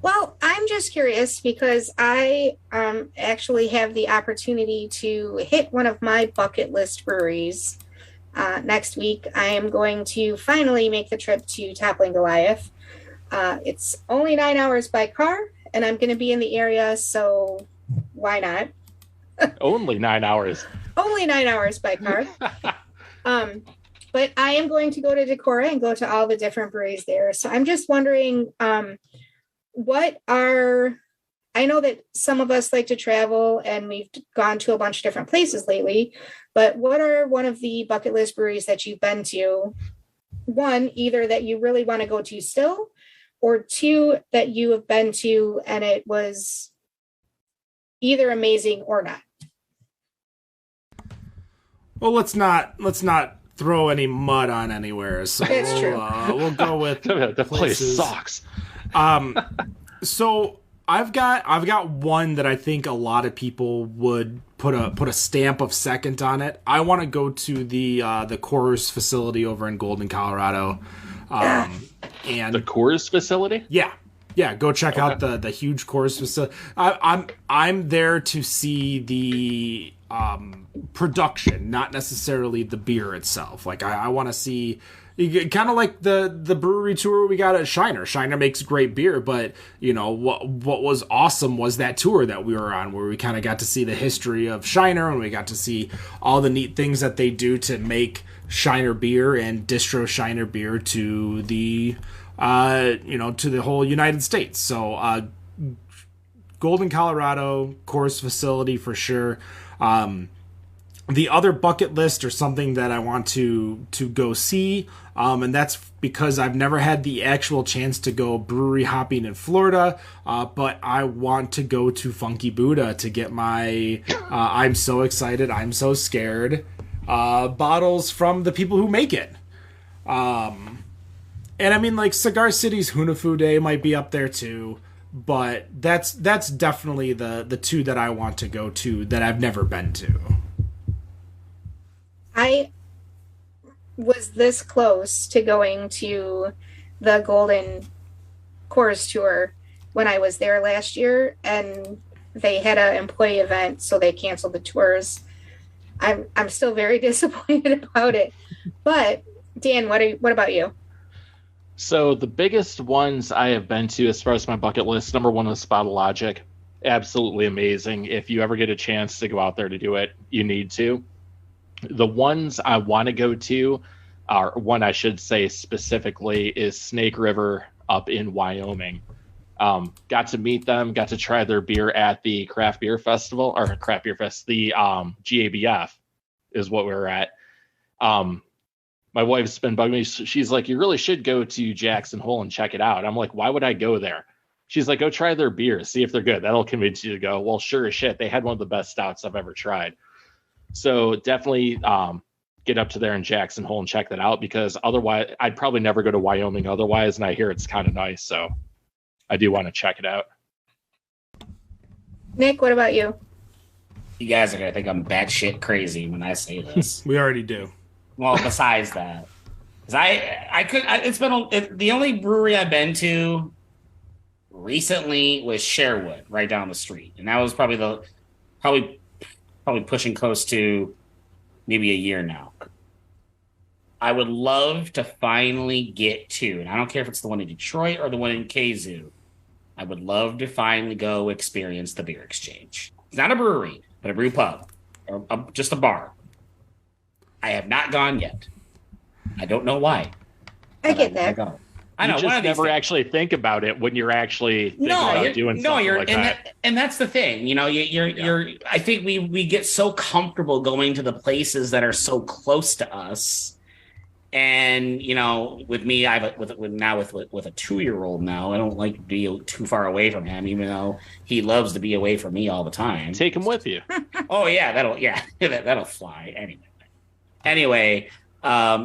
Well, I'm just curious because I actually have the opportunity to hit one of my bucket list breweries next week. I am going to finally make the trip to Toppling Goliath. It's only 9 hours by car, and I'm going to be in the area, so why not? Only 9 hours. Only 9 hours by car. But I am going to go to Decorah and go to all the different breweries there. So I'm just wondering... I know that some of us like to travel and we've gone to a bunch of different places lately, but what are one of the bucket list breweries that you've been to? One, either that you really want to go to still, or 2, that you have been to and it was either amazing or not. Well, let's not throw any mud on anywhere. So That's true. We'll go with the places. place sucks. So I've got one that I think a lot of people would put a stamp of second on it. I want to go to the Coors facility over in Golden, Colorado. And the Coors facility? Yeah. Go check out the huge Coors facility. I'm there to see the production, not necessarily the beer itself. Like I want to see. Kind of like the brewery tour we got at Shiner. Shiner makes great beer, but what was awesome was that tour that we were on, where we kind of got to see the history of Shiner, and we got to see all the neat things that they do to make Shiner beer and distro Shiner beer to the to the whole United States. So Golden, Colorado, Coors facility for sure. the other bucket list or something that I want to go see, and that's because I've never had the actual chance to go brewery hopping in Florida, but I want to go to Funky Buddha to get my I'm so excited, I'm so scared bottles from the people who make it. And I mean, like, Cigar City's Hunafu Day might be up there too, but that's definitely the two that I want to go to that I've never been to. I was this close to going to the Golden Coors tour when I was there last year, and they had an employee event, so they canceled the tours. I'm still very disappointed about it. But Dan, what about you? So the biggest ones I have been to as far as my bucket list, number one was Spot of Logic. Absolutely amazing. If you ever get a chance to go out there to do it, you need to. The ones I want to go to, or one I should say specifically, is Snake River up in Wyoming. Got to meet them, got to try their beer at the Craft Beer Festival, or Craft Beer Fest, the GABF is what we were at. My wife's been bugging me. She's like, you really should go to Jackson Hole and check it out. I'm like, why would I go there? She's like, go try their beers, see if they're good. That'll convince you to go. Well, sure as shit. They had one of the best stouts I've ever tried. So definitely get up to there in Jackson Hole and check that out, because otherwise I'd probably never go to Wyoming otherwise, and I hear it's kind of nice. So I do want to check it out. Nick, what about you? You guys are going to think I'm batshit crazy when I say this. We already do. Well, besides that, because the only brewery I've been to recently was Sherwood, right down the street, and that was probably pushing close to maybe a year now. I would love to finally get to, and I don't care if it's the one in Detroit or the one in Kazoo, I would love to finally go experience the Beer Exchange. It's not a brewery, but a brew pub, or just a bar. I have not gone yet. I don't know why. I get that. I know. You just never actually think about it when you're actually thinking about doing something like that. And that's the thing. You know, you're. I think we get so comfortable going to the places that are so close to us. And you know, with me, with a 2-year-old now, I don't like to be too far away from him, even though he loves to be away from me all the time. Take him with you. Oh yeah, that'll fly anyway.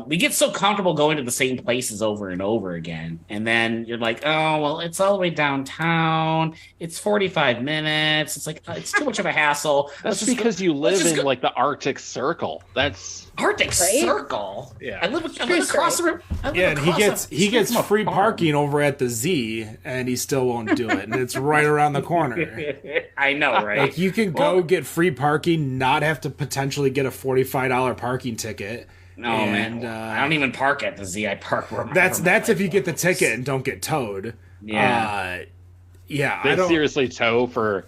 We get so comfortable going to the same places over and over again, and then you're like, oh well, it's all the way downtown, it's 45 minutes, it's like it's too much of a hassle. That's because you live in like the Arctic Circle. That's Arctic Circle. Yeah, I live across the river. Yeah, and he gets free parking over at the Z, and he still won't do it, and it's right around the corner. I know, right? Like, you can go get free parking, not have to potentially get a $45 parking ticket. No, man. I don't even park at the Z. I park where that's if you get the ticket and don't get towed. Yeah. They seriously tow for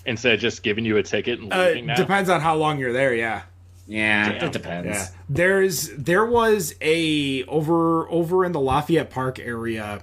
instead of just giving you a ticket and leaving now? Depends on how long you're there, yeah. Yeah, it depends. Yeah. There was a over in the Lafayette Park area,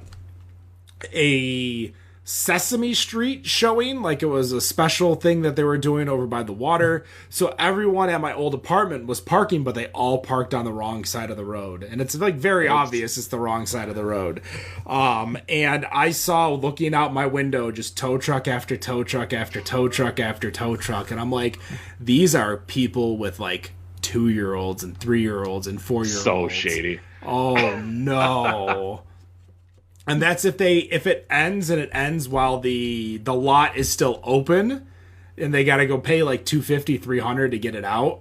a Sesame Street showing, like it was a special thing that they were doing over by the water. So everyone at my old apartment was parking, but they all parked on the wrong side of the road. And it's like very obvious it's the wrong side of the road. And I saw, looking out my window, just tow truck after tow truck after tow truck after tow truck. And I'm like, these are people with like 2-year-olds and 3-year-olds and 4-year-olds. So shady. Oh no. And that's if it ends while the lot is still open, and they got to go pay like $250, $300 to get it out.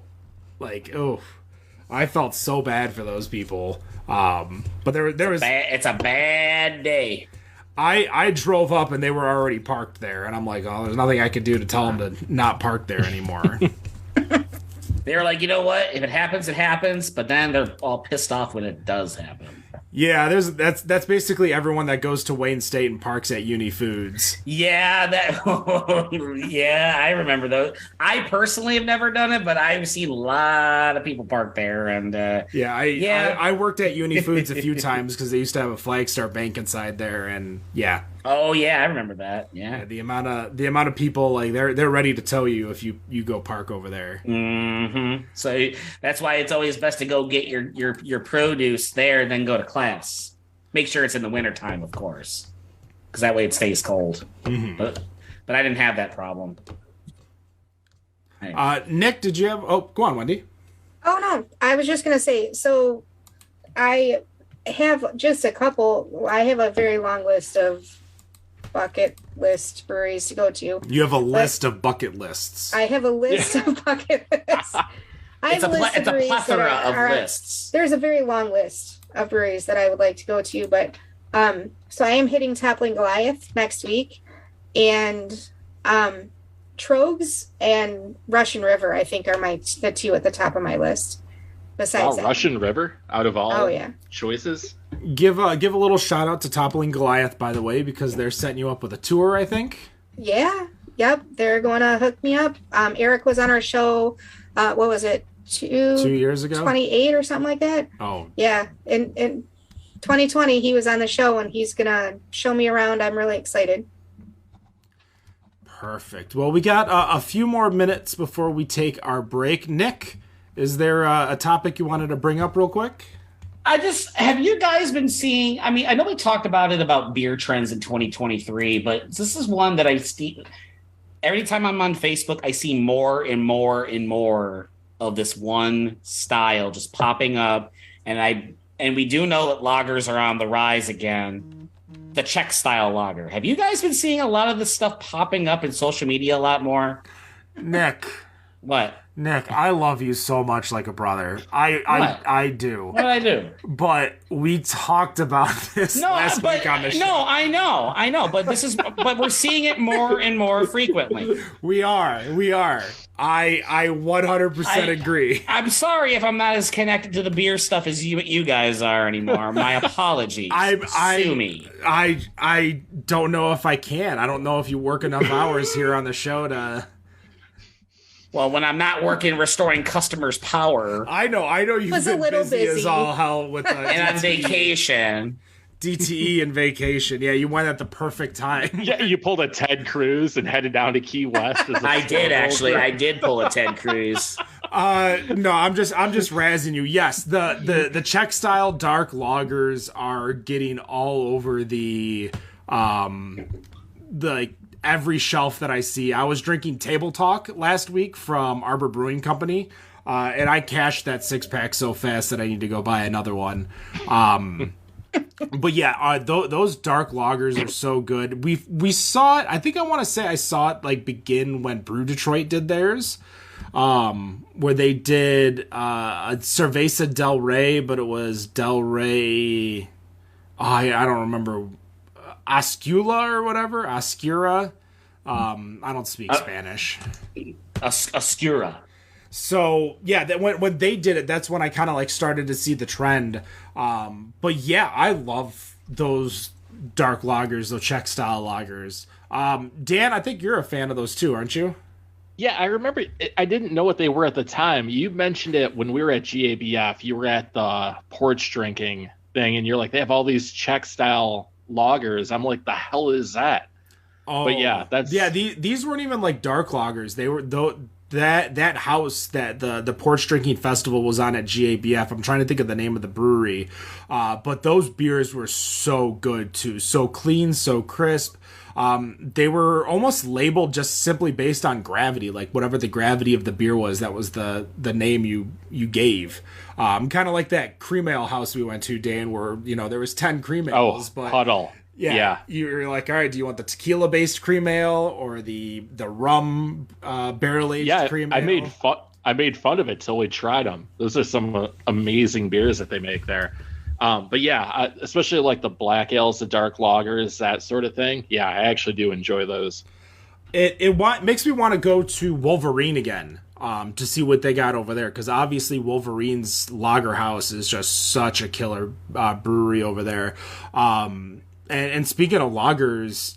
Like, oh, I felt so bad for those people. But it's a bad day. I drove up and they were already parked there, and I'm like, oh, there's nothing I could do to tell them to not park there anymore. They were like, you know what? If it happens, it happens. But then they're all pissed off when it does happen. Yeah, that's basically everyone that goes to Wayne State and parks at Uni Foods. Yeah, I remember those. I personally have never done it, but I've seen a lot of people park there. And I worked at Uni Foods a few times because they used to have a Flagstar Bank inside there, and yeah, Oh yeah, I remember that. Yeah. The amount of people, like, they're ready to tow you if you go park over there. Mm-hmm. So that's why it's always best to go get your produce there, and then go to class. Make sure it's in the wintertime, of course, because that way it stays cold. Mm-hmm. But I didn't have that problem. Nick, did you have? Oh, go on, Wendy. Oh no, I was just gonna say. So, I have just a couple. I have a very long list of bucket list breweries to go to. You have a list of bucket lists. I have a list of bucket lists. It's a plethora of lists. There's a very long list of breweries that I would like to go to, but so I am hitting Toppling Goliath next week, and Trogs and Russian River, I think, are the two at the top of my list. Besides that. Russian River out of all choices. Give a little shout out to Toppling Goliath, by the way, because they're setting you up with a tour, I think. Yeah. Yep. They're going to hook me up. Eric was on our show. What was it? 2 years ago? 28 or something like that. Oh. Yeah. In 2020, he was on the show, and he's going to show me around. I'm really excited. Perfect. Well, we got a few more minutes before we take our break. Nick, is there a topic you wanted to bring up real quick? Have you guys been seeing, I mean, I know we talked about beer trends in 2023, but this is one that I see every time I'm on Facebook. I see more and more and more of this one style just popping up. And we do know that lagers are on the rise again. The Czech style lager. Have you guys been seeing a lot of this stuff popping up in social media a lot more? Nick. What? Nick, I love you so much like a brother. I do. What did I do? But we talked about this last week on the show. No, I know. But but we're seeing it more and more frequently. We are. I 100% agree. I'm sorry if I'm not as connected to the beer stuff as you guys are anymore. My apologies. Sue me. I don't know if I can. I don't know if you work enough hours here on the show to... Well, when I'm not working restoring customers' power. I know you've been busy as all hell with and on vacation. DTE and vacation. Yeah, you went at the perfect time. Yeah, you pulled a Ted Cruz and headed down to Key West. I did actually. I did pull a Ted Cruz. No, I'm just razzing you. Yes, the Czech style dark lagers are getting all over the every shelf that I see. I was drinking Table Talk last week from Arbor Brewing Company, and I cashed that 6-pack so fast that I need to go buy another one. But yeah, those dark lagers are so good. We saw it. I think I want to say I saw it like begin when Brew Detroit did theirs, where they did a Cerveza Del Rey, but it was Del Rey. I don't remember. Oscula or whatever, Oscura. I don't speak Spanish. Oscura. So yeah, that when they did it, that's when I kind of like started to see the trend. But yeah, I love those dark lagers, those Czech style lagers. Dan, I think you're a fan of those too, aren't you? Yeah, I remember. I didn't know what they were at the time. You mentioned it when we were at GABF. You were at the porch drinking thing, and you're like, they have all these Czech style lagers. I'm like, the hell is that? Oh, but yeah, that's these weren't even like dark lagers. They were that house that the porch drinking festival was on at GABF. I'm trying to think of the name of the brewery, but those beers were so good too, so clean, so crisp. They were almost labeled just simply based on gravity, like whatever the gravity of the beer was, that was the name you gave. Kind of like that cream ale house we went to, Dan, where there was 10 cream ales. But Huddle. Yeah, you're like, all right, do you want the tequila based cream ale or the rum barrel aged cream ale? I made fun of it till we tried them. Those are some amazing beers that they make there. But yeah, especially like the black ales, the dark lagers, that sort of thing. Yeah, I actually do enjoy those. It makes me want to go to Wolverine again to see what they got over there, because obviously Wolverine's Lager House is just such a killer brewery over there. And speaking of lagers,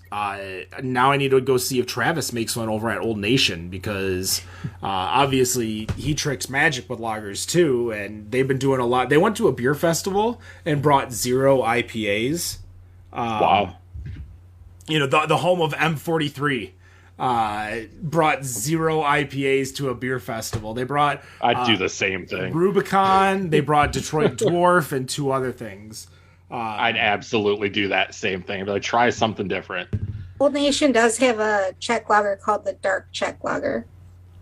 now I need to go see if Travis makes one over at Old Nation, because obviously he tricks magic with lagers too, and they've been doing a lot. They went to a beer festival and brought 0 IPAs. Wow. the home of M43, brought 0 IPAs to a beer festival. They brought I'd do the same thing. Rubicon. They brought Detroit Dwarf and 2 other things. I'd absolutely do that same thing. I'd be like, try something different. Old Nation does have a Czech lager called the Dark Czech Lager.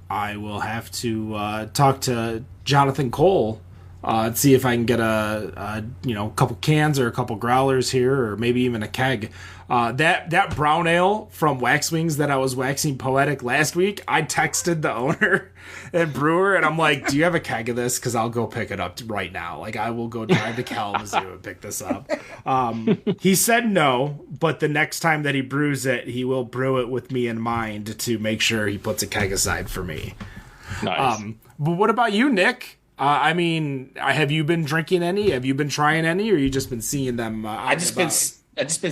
I will have to talk to Jonathan Cole and see if I can get a couple cans or a couple growlers here, or maybe even a keg. That brown ale from Wax Wings that I was waxing poetic last week, I texted the owner and brewer, and I'm like, do you have a keg of this? Because I'll go pick it up right now. Like, I will go drive to Kalamazoo and pick this up. He said no, but the next time that he brews it, he will brew it with me in mind to make sure he puts a keg aside for me. Nice. But what about you, Nick? Have you been drinking any? Have you been trying any, or you just been seeing them? I've just been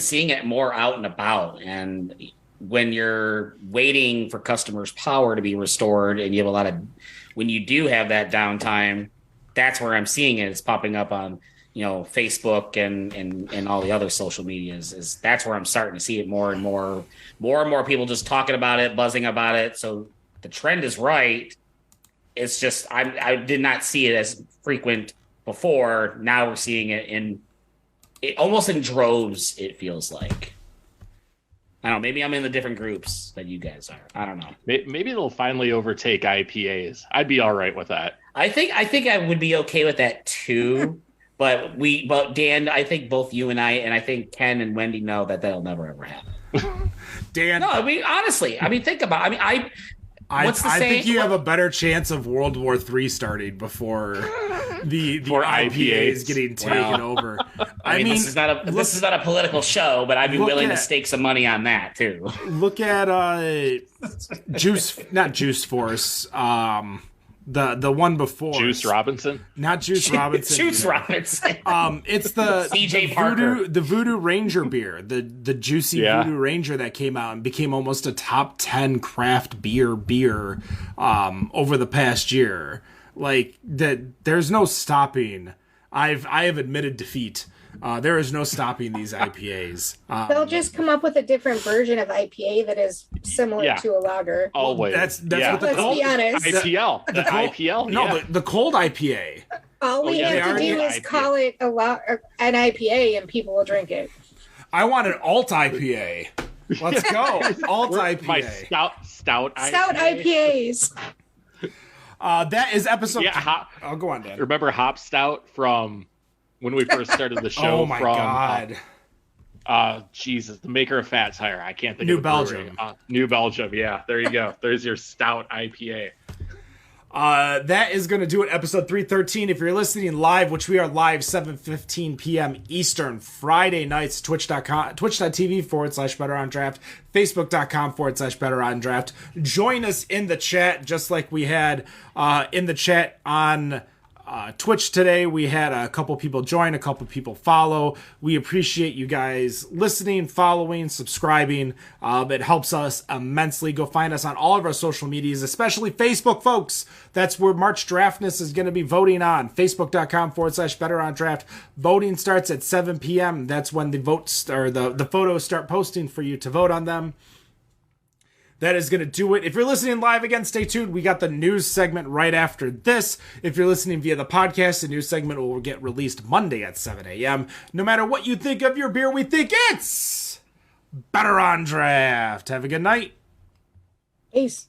seeing it more out and about. And when you're waiting for customers' power to be restored, and you have when you do have that downtime, that's where I'm seeing it. It's popping up on Facebook and all the other social medias. That's where I'm starting to see it more and more people just talking about it, buzzing about it. So the trend is right. It's just I did not see it as frequent before. Now we're seeing it almost in droves. It feels like. I don't know. Maybe I'm in the different groups that you guys are. I don't know. Maybe it'll finally overtake IPAs. I'd be all right with that. I think I would be okay with that too. but Dan, I think both you and I think Ken and Wendy know that that'll never ever happen. Dan, no, honestly, think about. I think you have a better chance of World War III starting before the IPAs getting taken over. This is not a political show, but I'd be willing to stake some money on that too. Look at not Juice Force. The one before Juice Robinson, not Juice Robinson. Juice Robinson. It's the CJ Parker, the Voodoo Ranger beer, the juicy Voodoo Ranger that came out and became almost a top 10 craft beer over the past year. Like that, there's no stopping. I have admitted defeat. There is no stopping these IPAs. They'll just come up with a different version of IPA that is similar to a lager. Always. That's what the Let's be honest. IPL. The IPL. No, the cold IPA. All we have to do is call it an IPA and people will drink it. I want an alt IPA. Let's go. Alt IPA. My stout IPA. Stout IPAs. That is episode. Yeah, I'll go on, Dan. Remember Hop Stout from when we first started the show? Oh my god! Jesus, the maker of Fat Tire. I can't think New of Belgium. New Belgium. Yeah, there you go. There's your stout IPA. That is going to do it. Episode 313. If you're listening live, which we are live 7:15 p.m. Eastern, Friday nights, twitch.tv/BetterOnDraft, Facebook.com/BetterOnDraft. Join us in the chat, just like we had in the chat on Twitch today. We had a couple people join, a couple people follow. We appreciate you guys listening, following, subscribing. It helps us immensely. Go find us on all of our social medias, especially Facebook, folks. That's where March Draftness is going to be voting on. Facebook.com/BetterOnDraft. Voting starts at 7 p.m. That's when the votes or the photos start posting for you to vote on them. That is going to do it. If you're listening live again, stay tuned. We got the news segment right after this. If you're listening via the podcast, the news segment will get released Monday at 7 a.m. No matter what you think of your beer, we think it's Better on Draft. Have a good night. Peace.